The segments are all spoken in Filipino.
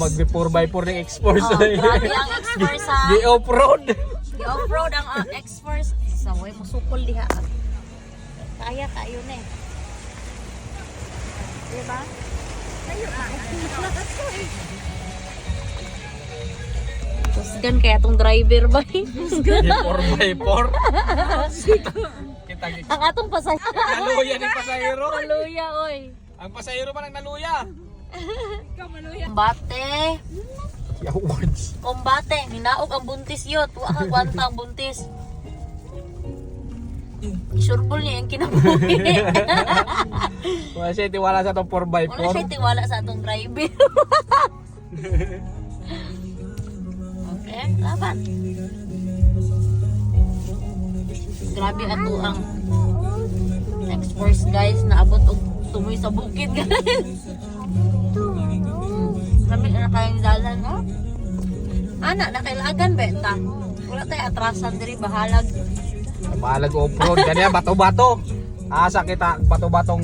magbi 4x4 ng X-Force. Oh, grabe ang X-Force ha. Gi-off-road. Off-road ang X-Force. Saway mo sukol diha. Kaya kayo na eh. Diba? Kayo na. Tusgan kaya tong driver ba eh. Gi 4x4. Ang atong pasahero. Naluya ni pasahero. Naluya oy. Ang pasahero pa nang naluya. Kumbate. Awards. Kumbate. Ninaog ang buntis yun. Tuwa ka kwanta ang buntis. Isurbol niya yung kinabuhi. Wala siya tiwala sa itong 4x4. Wala siya tiwala sa atong driver. Okay, laban. Grabe ato ang X-Force guys. Naabot og tumoy sa bukid guys. Kami na kayong dalan, no? Ana, nakailagan benta. Wala tayo atrasan diri bahalag. Balag off-road. Ganyan, bato-bato. Asa kita, bato-batong.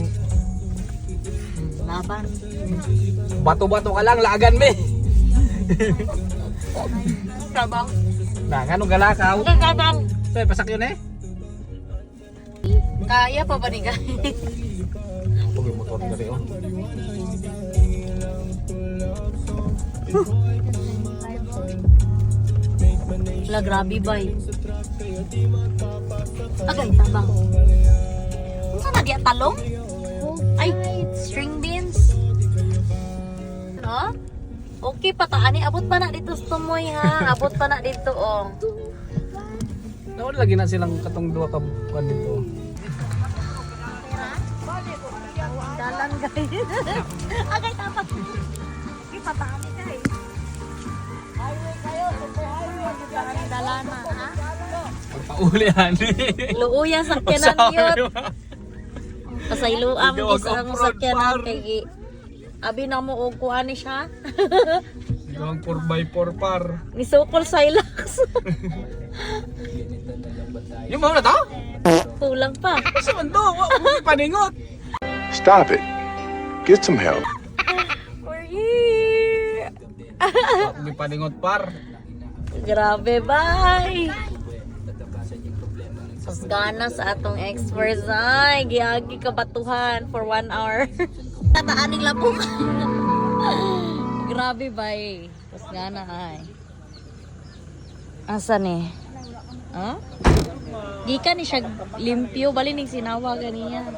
Laban. Bato-bato ka lang, lagan me. Kabang. Na, ganun galakaw. Kabang. So, pasak yun eh. Kaya pa ba ni guys? Huwag yung motor na rin, oh. Wala, grabe ba eh. Agay, tabang. Saan na diya talong? Ay, string beans. No? Okay pa ta. Ani, abot pa na dito sa tumoy ha. Abot pa na dito oh. Nawala lagi na silang katong dua kabukan dito. Dalan guys. Agay, tabang. Ipatani guys. Highway kayo. Highway. Dalan na ha. Pagpaulihan Luuya sakyanan yun. Pasayloam Huwag isang off-road, sakyanan par. kay abi na mo og kuan ni siya. Yung 4x4 par. Ni sukol Silax. Yung mga na to? Kulang pa. Kasi man to, huwag paningot. Stop it. Get some help. We're here. Huwag paningot par. Grabe, bye. Sus gana sa atong X-Force ay giagi kabatuhan for 1 hour. Tataaning labok. Grabe bay. Sus gana ay. Asa ni? Huh? Di ka ni siya limpyo bali ning sinawa ganiya.